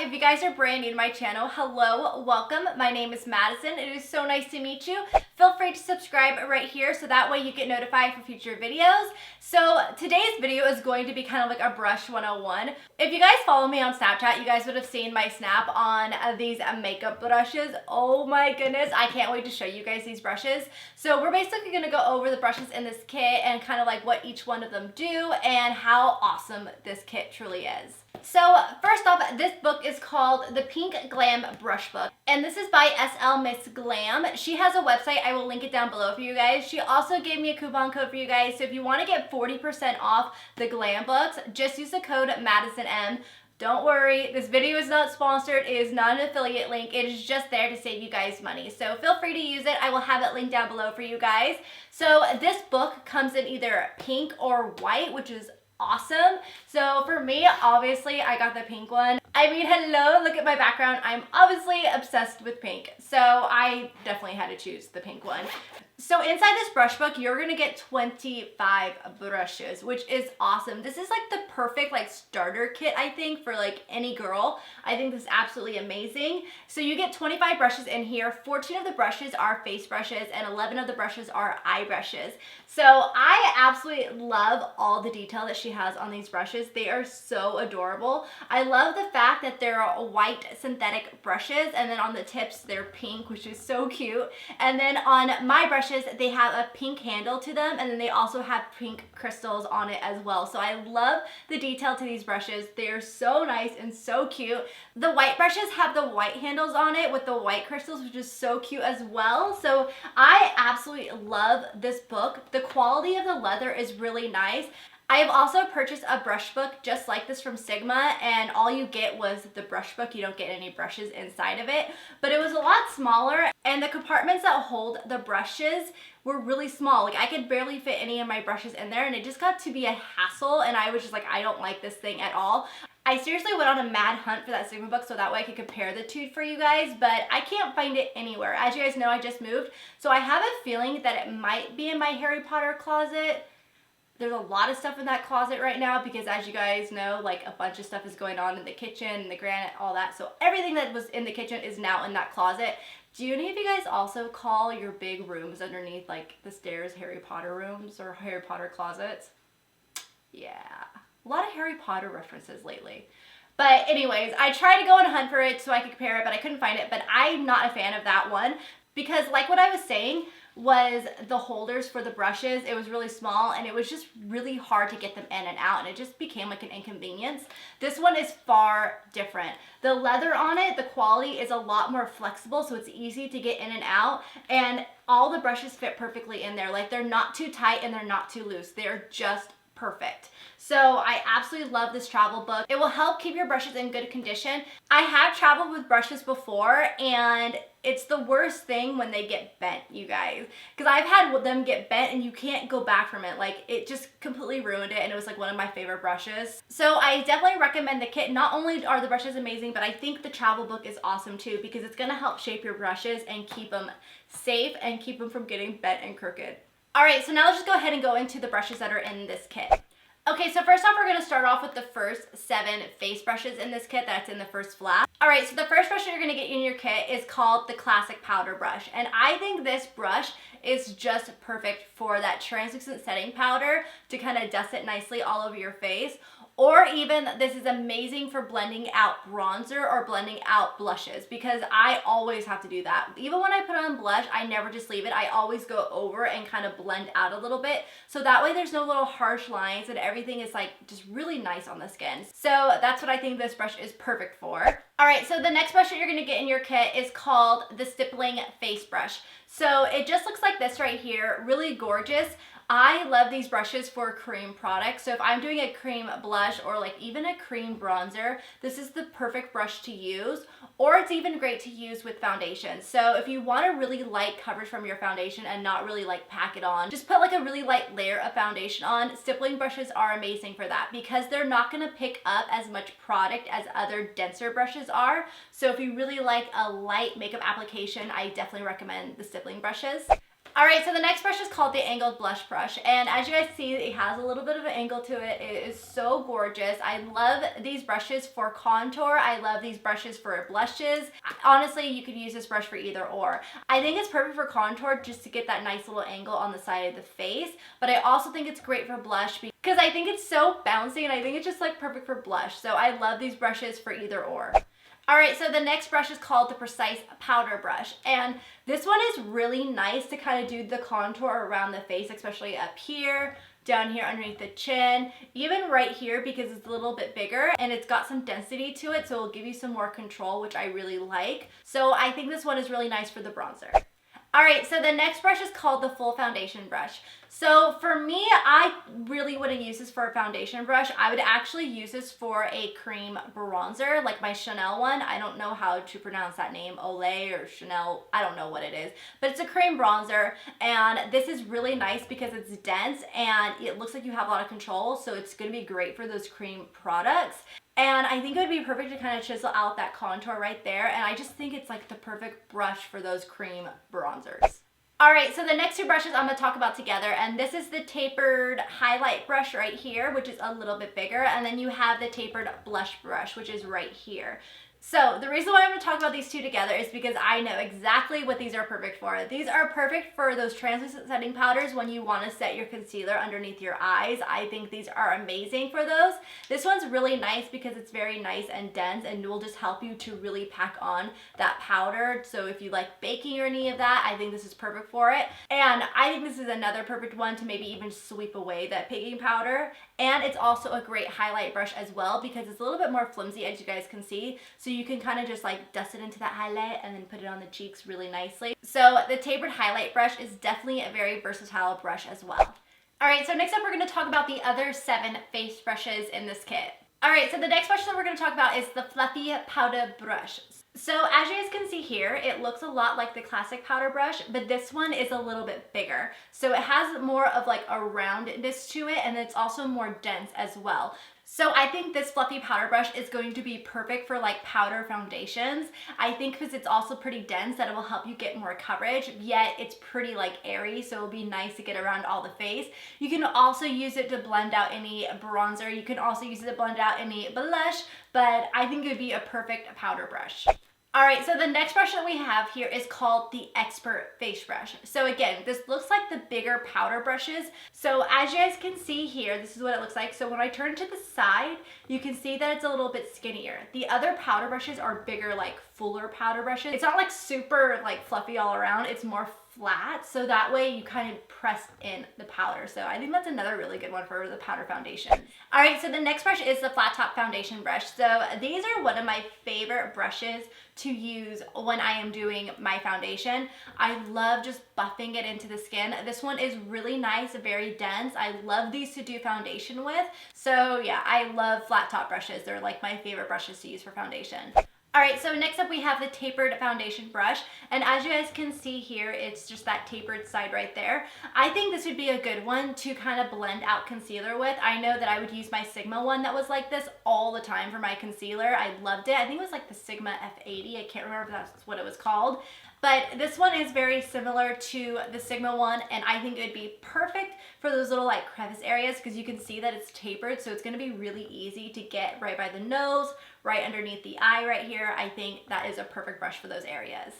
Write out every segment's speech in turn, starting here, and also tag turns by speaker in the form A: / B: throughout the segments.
A: If you guys are brand new to my channel, hello, welcome. My name is Madison. It is so nice to meet you. Feel free to subscribe right here so that way you get notified for future videos. So today's video is going to be kind of like a brush 101. If you guys follow me on Snapchat, you guys would have seen my snap on these makeup brushes. Oh my goodness, I can't wait to show you guys these brushes. So we're basically going to go over the brushes in this kit and kind of like what each one of them do and how awesome this kit truly is. So first off, this book is called The Pink Glam Brush Book, and this is by SL Miss Glam. She has a website. I will link it down below for you guys. She also gave me a coupon code for you guys, so if you want to get 40% off the Glam books, just use the code MadisonM. Don't worry, this video is not sponsored. It is not an affiliate link. It is just there to save you guys money. So feel free to use it. I will have it linked down below for you guys. So this book comes in either pink or white, which is awesome. So for me, obviously, I got the pink one. I mean, hello, look at my background. I'm obviously obsessed with pink. So I definitely had to choose the pink one. So inside this brush book, you're gonna get 25 brushes, which is awesome. This is like the perfect like starter kit, I think, for like any girl. I think this is absolutely amazing. So you get 25 brushes in here. 14 of the brushes are face brushes and 11 of the brushes are eye brushes. So I absolutely love all the detail that she has on these brushes. They are so adorable. I love the fact that they're white synthetic brushes, and then on the tips they're pink, which is so cute. And then on my brushes, they have a pink handle to them, and then they also have pink crystals on it as well. So I love the detail to these brushes. They're so nice and so cute. The white brushes have the white handles on it with the white crystals, which is so cute as well. So I absolutely love this book. The quality of the leather is really nice. I have also purchased a brush book just like this from Sigma, and all you get was the brush book. You don't get any brushes inside of it, but it was a lot smaller, and the compartments that hold the brushes were really small. Like I could barely fit any of my brushes in there, and it just got to be a hassle, and I was just like, I don't like this thing at all. I seriously went on a mad hunt for that Sigma book so that way I could compare the two for you guys, but I can't find it anywhere. As you guys know, I just moved, so I have a feeling that it might be in my Harry Potter closet. There's a lot of stuff in that closet right now because, as you guys know, like a bunch of stuff is going on in the kitchen, the granite, all that. So everything that was in the kitchen is now in that closet. Do any of you guys also call your big rooms underneath like the stairs Harry Potter rooms or Harry Potter closets? Yeah, a lot of Harry Potter references lately. But anyways, I tried to go and hunt for it so I could compare it, but I couldn't find it. But I'm not a fan of that one because, like what I was saying, was the holders for the brushes. It was really small, and it was just really hard to get them in and out, and it just became like an inconvenience. This one is far different. The leather on it, the quality is a lot more flexible, so it's easy to get in and out, and all the brushes fit perfectly in there. Like they're not too tight and they're not too loose. They're just perfect. So I absolutely love this travel book. It will help keep your brushes in good condition. I have traveled with brushes before, and it's the worst thing when they get bent, you guys. Because I've had them get bent and you can't go back from it. Like it just completely ruined it, and it was like one of my favorite brushes. So I definitely recommend the kit. Not only are the brushes amazing, but I think the travel book is awesome too because it's gonna help shape your brushes and keep them safe and keep them from getting bent and crooked. All right, so now let's just go ahead and go into the brushes that are in this kit. Okay, so first off, we're gonna start off with the first 7 face brushes in this kit that's in the first flap. All right, so the first brush you're gonna get in your kit is called the Classic Powder Brush. And I think this brush is just perfect for that translucent setting powder to kind of dust it nicely all over your face. Or even this is amazing for blending out bronzer or blending out blushes because I always have to do that. Even when I put on blush, I never just leave it. I always go over and kind of blend out a little bit. So that way there's no little harsh lines and everything is like just really nice on the skin. So that's what I think this brush is perfect for. All right, so the next brush that you're gonna get in your kit is called the Stippling Face Brush. So it just looks like this right here, really gorgeous. I love these brushes for cream products. So if I'm doing a cream blush or like even a cream bronzer, this is the perfect brush to use. Or it's even great to use with foundation. So if you want a really light coverage from your foundation and not really like pack it on, just put like a really light layer of foundation on. Stippling brushes are amazing for that because they're not gonna pick up as much product as other denser brushes are. So if you really like a light makeup application, I definitely recommend the stippling brushes. Alright, so the next brush is called the Angled Blush Brush, and as you guys see, it has a little bit of an angle to it. It is so gorgeous. I love these brushes for contour. I love these brushes for blushes. Honestly, you could use this brush for either or. I think it's perfect for contour just to get that nice little angle on the side of the face, but I also think it's great for blush because I think it's so bouncy and I think it's just like perfect for blush. So I love these brushes for either or. Alright, so the next brush is called the Precise Powder Brush, and this one is really nice to kind of do the contour around the face, especially up here, down here underneath the chin, even right here because it's a little bit bigger and it's got some density to it, so it'll give you some more control, which I really like. So I think this one is really nice for the bronzer. Alright, so the next brush is called the Full Foundation Brush. So for me, I really wouldn't use this for a foundation brush. I would actually use this for a cream bronzer, like my Chanel one. I don't know how to pronounce that name, Olay or Chanel, I don't know what it is. But it's a cream bronzer, and this is really nice because it's dense and it looks like you have a lot of control, so it's going to be great for those cream products. And I think it would be perfect to kind of chisel out that contour right there. And I just think it's like the perfect brush for those cream bronzers. Alright, so the next two brushes I'm going to talk about together, and this is the tapered highlight brush right here, which is a little bit bigger, and then you have the tapered blush brush, which is right here. So the reason why I'm going to talk about these two together is because I know exactly what these are perfect for. These are perfect for those translucent setting powders when you want to set your concealer underneath your eyes. I think these are amazing for those. This one's really nice because it's very nice and dense and will just help you to really pack on that powder. So if you like baking or any of that, I think this is perfect for it. And I think this is another perfect one to maybe even sweep away that baking powder. And it's also a great highlight brush as well because it's a little bit more flimsy, as you guys can see. So you can kind of just like dust it into that highlight and then put it on the cheeks really nicely. So the tapered highlight brush is definitely a very versatile brush as well. Alright, so next up we're going to talk about the other 7 face brushes in this kit. Alright, so the next brush that we're going to talk about is the Fluffy Powder Brush. So as you guys can see here, it looks a lot like the classic powder brush, but this one is a little bit bigger. So it has more of like a roundness to it, and it's also more dense as well. So I think this fluffy powder brush is going to be perfect for like powder foundations. I think because it's also pretty dense that it will help you get more coverage, yet it's pretty like airy, so it'll be nice to get around all the face. You can also use it to blend out any bronzer. You can also use it to blend out any blush, but I think it would be a perfect powder brush. Alright, so the next brush that we have here is called the Expert Face Brush. So again, this looks like the bigger powder brushes. So as you guys can see here, this is what it looks like. So when I turn to the side, you can see that it's a little bit skinnier. The other powder brushes are bigger, like fuller powder brushes. It's not like super like fluffy all around, it's more flat, so that way you kind of press in the powder. So I think that's another really good one for the powder foundation. Alright, so the next brush is the Flat Top Foundation Brush. So these are one of my favorite brushes to use when I am doing my foundation. I love just buffing it into the skin. This one is really nice, very dense. I love these to do foundation with. So yeah, I love flat top brushes. They're like my favorite brushes to use for foundation. Alright, so next up we have the tapered foundation brush, and as you guys can see here, it's just that tapered side right there. I think this would be a good one to kind of blend out concealer with. I know that I would use my Sigma one that was like this all the time for my concealer. I loved it. I think it was like the Sigma F80. I can't remember if that's what it was called. But this one is very similar to the Sigma one, and I think it would be perfect for those little like crevice areas because you can see that it's tapered, so it's going to be really easy to get right by the nose, right underneath the eye right here. I think that is a perfect brush for those areas.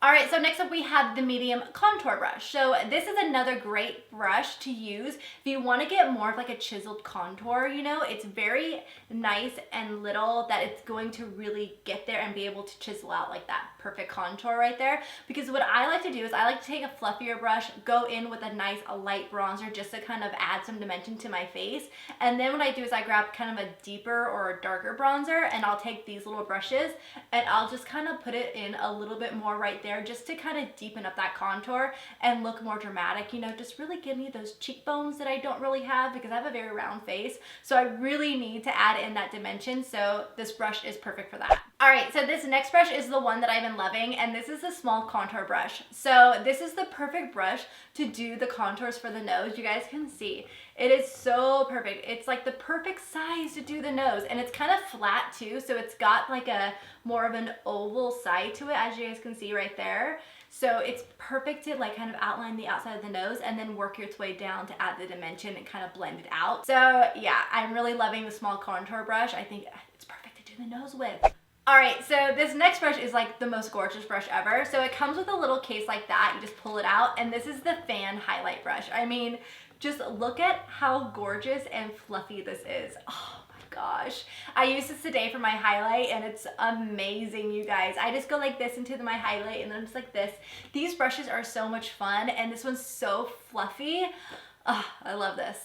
A: Alright, so next up we have the medium contour brush. So this is another great brush to use if you want to get more of like a chiseled contour, you know. It's very nice and little that it's going to really get there and be able to chisel out like that perfect contour right there. Because what I like to do is I like to take a fluffier brush, go in with a nice light bronzer just to kind of add some dimension to my face. And then what I do is I grab kind of a deeper or a darker bronzer, and I'll take these little brushes and I'll just kind of put it in a little bit more right there, just to kind of deepen up that contour and look more dramatic, you know, just really give me those cheekbones that I don't really have because I have a very round face. So I really need to add in that dimension, so this brush is perfect for that. All right, so this next brush is the one that I've been loving, and this is a small contour brush. So this is the perfect brush to do the contours for the nose. You guys can see it is so perfect. It's like the perfect size to do the nose, and it's kind of flat too, so it's got like a more of an oval side to it, as you guys can see right there. So it's perfect to like kind of outline the outside of the nose and then work your way down to add the dimension and kind of blend it out. So yeah, I'm really loving the small contour brush. I think it's perfect to do the nose with. All right, so this next brush is like the most gorgeous brush ever. So it comes with a little case like that. You just pull it out, and this is the fan highlight brush. I mean, just look at how gorgeous and fluffy this is. Oh my gosh. I used this today for my highlight, and it's amazing, you guys. I just go like this into my highlight, and then just like this. These brushes are so much fun, and this one's so fluffy. Oh, I love this.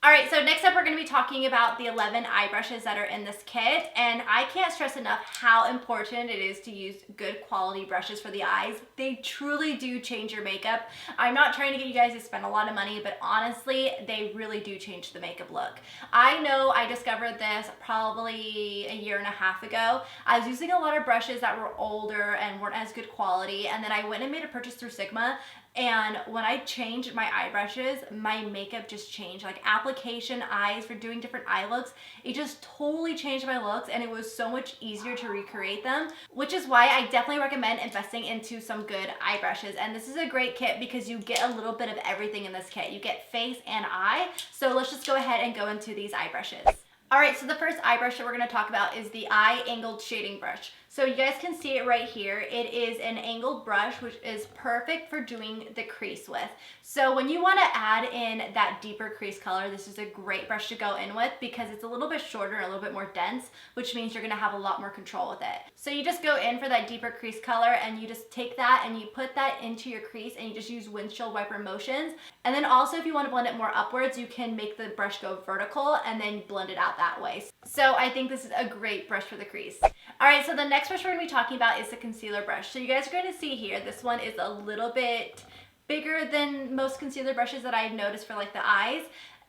A: All right, so next up we're gonna be talking about the 11 eye brushes that are in this kit, and I can't stress enough how important it is to use good quality brushes for the eyes. They truly do change your makeup. I'm not trying to get you guys to spend a lot of money, but honestly, they really do change the makeup look. I know I discovered this probably a year and a half ago. I was using a lot of brushes that were older and weren't as good quality, and then I went and made a purchase through Sigma. And when I changed my eye brushes, my makeup just changed. Like application, eyes, for doing different eye looks, it just totally changed my looks, and it was so much easier to recreate them, which is why I definitely recommend investing into some good eye brushes. And this is a great kit because you get a little bit of everything in this kit. You get face and eye. So let's just go ahead and go into these eye brushes. All right, so the first eye brush that we're gonna talk about is the eye angled shading brush. So you guys can see it right here. It is an angled brush, which is perfect for doing the crease with. So when you wanna add in that deeper crease color, this is a great brush to go in with because it's a little bit shorter and a little bit more dense, which means you're gonna have a lot more control with it. So you just go in for that deeper crease color, and you just take that and you put that into your crease, and you just use windshield wiper motions. And then also, if you wanna blend it more upwards, you can make the brush go vertical and then blend it out that way. So I think this is a great brush for the crease. All right, so the next brush we're gonna be talking about is the concealer brush. So you guys are gonna see here, this one is a little bit bigger than most concealer brushes that I've noticed for like the eyes.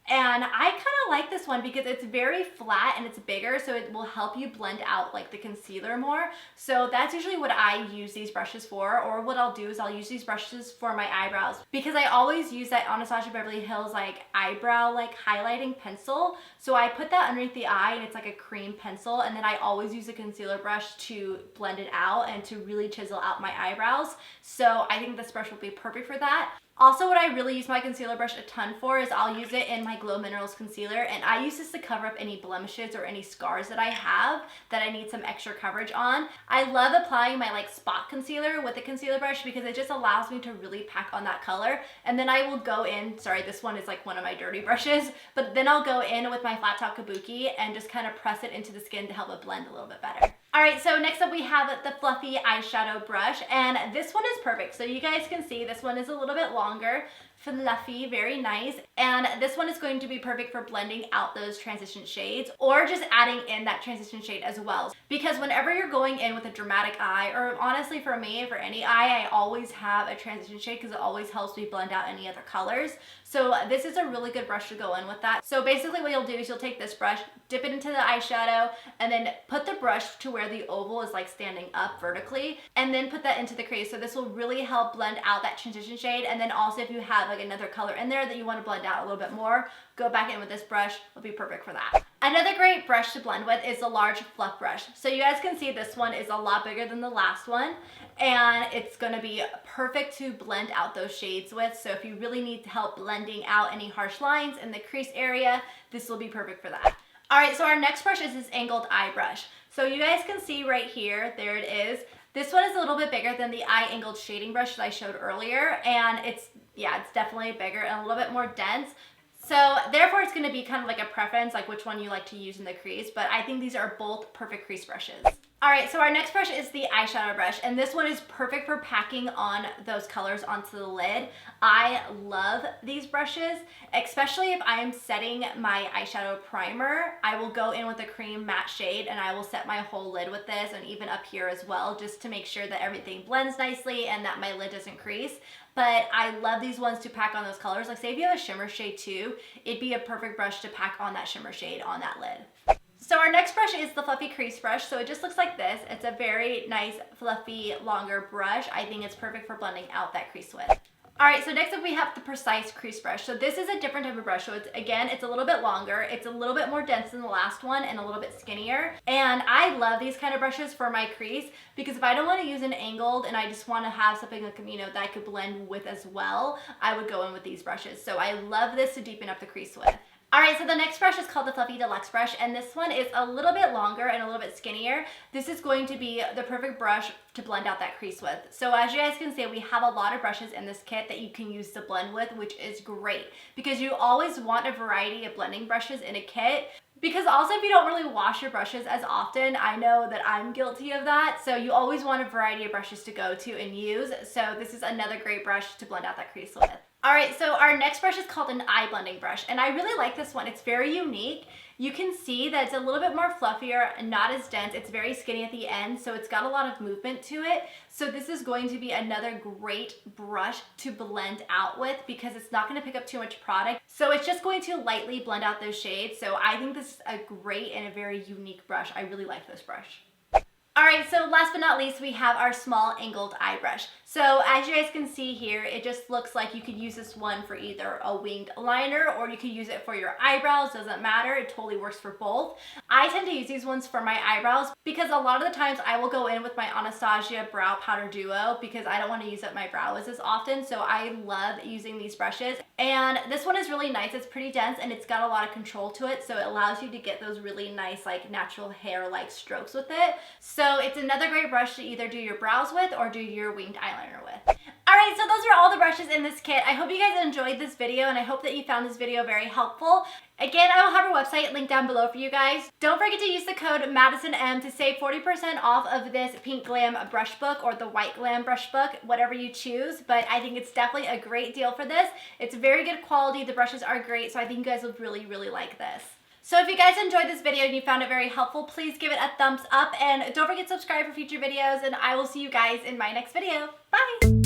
A: And I kind of like this one because it's very flat and it's bigger, so it will help you blend out like the concealer more. So that's usually what I use these brushes for, or what I'll do is I'll use these brushes for my eyebrows, because I always use that Anastasia Beverly Hills like eyebrow like highlighting pencil. So I put that underneath the eye, and it's like a cream pencil, and then I always use a concealer brush to blend it out and to really chisel out my eyebrows. So I think this brush will be perfect for that. Also, what I really use my concealer brush a ton for is I'll use it in my Glow Minerals concealer, and I use this to cover up any blemishes or any scars that I have that I need some extra coverage on. I love applying my like spot concealer with the concealer brush because it just allows me to really pack on that color. And then I will go in, sorry, this one is like one of my dirty brushes, but then I'll go in with my flat top kabuki and just kind of press it into the skin to help it blend a little bit better. All right, so next up we have the fluffy eyeshadow brush, and this one is perfect. So you guys can see this one is a little bit longer, fluffy, very nice. And this one is going to be perfect for blending out those transition shades, or just adding in that transition shade as well. Because whenever you're going in with a dramatic eye, or honestly for me, for any eye, I always have a transition shade because it always helps me blend out any other colors. So this is a really good brush to go in with that. So basically what you'll do is you'll take this brush, dip it into the eyeshadow, and then put the brush to where the oval is like standing up vertically, and then put that into the crease. So this will really help blend out that transition shade. And then also if you have like another color in there that you want to blend out a little bit more, go back in with this brush, will be perfect for that. Another great brush to blend with is the large fluff brush. So you guys can see this one is a lot bigger than the last one, and it's gonna be perfect to blend out those shades with. So if you really need help blending out any harsh lines in the crease area, this will be perfect for that. All right, so our next brush is this angled eye brush. So you guys can see right here, there it is. This one is a little bit bigger than the eye angled shading brush that I showed earlier, and it's definitely bigger and a little bit more dense. So therefore it's going to be kind of like a preference, like which one you like to use in the crease, but I think these are both perfect crease brushes. All right, so our next brush is the eyeshadow brush, and this one is perfect for packing on those colors onto the lid. I love these brushes, especially if I am setting my eyeshadow primer. I will go in with a cream matte shade, and I will set my whole lid with this, and even up here as well, just to make sure that everything blends nicely and that my lid doesn't crease. But I love these ones to pack on those colors. Like say if you have a shimmer shade too, it'd be a perfect brush to pack on that shimmer shade on that lid. So our next brush is the Fluffy Crease brush. So it just looks like this. It's a very nice, fluffy, longer brush. I think it's perfect for blending out that crease with. All right, so next up we have the Precise Crease brush. So this is a different type of brush. So it's a little bit longer. It's a little bit more dense than the last one and a little bit skinnier. And I love these kind of brushes for my crease because if I don't want to use an angled and I just want to have something like, that I could blend with as well, I would go in with these brushes. So I love this to deepen up the crease with. All right, so the next brush is called the Fluffy Deluxe brush, and this one is a little bit longer and a little bit skinnier. This is going to be the perfect brush to blend out that crease with. So as you guys can see, we have a lot of brushes in this kit that you can use to blend with, which is great because you always want a variety of blending brushes in a kit. Because also if you don't really wash your brushes as often, I know that I'm guilty of that. So you always want a variety of brushes to go to and use. So this is another great brush to blend out that crease with. All right, so our next brush is called an eye blending brush, and I really like this one. It's very unique. You can see that it's a little bit more fluffier and not as dense. It's very skinny at the end, so it's got a lot of movement to it. So this is going to be another great brush to blend out with because it's not gonna pick up too much product. So it's just going to lightly blend out those shades. So I think this is a great and a very unique brush. I really like this brush. All right, so last but not least, we have our small angled eye brush. So as you guys can see here, it just looks like you could use this one for either a winged liner or you could use it for your eyebrows, doesn't matter, it totally works for both. I tend to use these ones for my eyebrows because a lot of the times I will go in with my Anastasia Brow Powder Duo because I don't want to use up my brows as often, so I love using these brushes. And this one is really nice, it's pretty dense and it's got a lot of control to it, so it allows you to get those really nice like natural hair-like strokes with it. So it's another great brush to either do your brows with or do your winged eyeliner with. Alright, so those are all the brushes in this kit. I hope you guys enjoyed this video and I hope that you found this video very helpful. Again, I will have our website linked down below for you guys. Don't forget to use the code MadisonM to save 40% off of this Pink Glam brush book or the White Glam brush book, whatever you choose. But I think it's definitely a great deal for this. It's very good quality. The brushes are great, so I think you guys will really, really like this. So if you guys enjoyed this video and you found it very helpful, please give it a thumbs up and don't forget to subscribe for future videos and I will see you guys in my next video. Bye!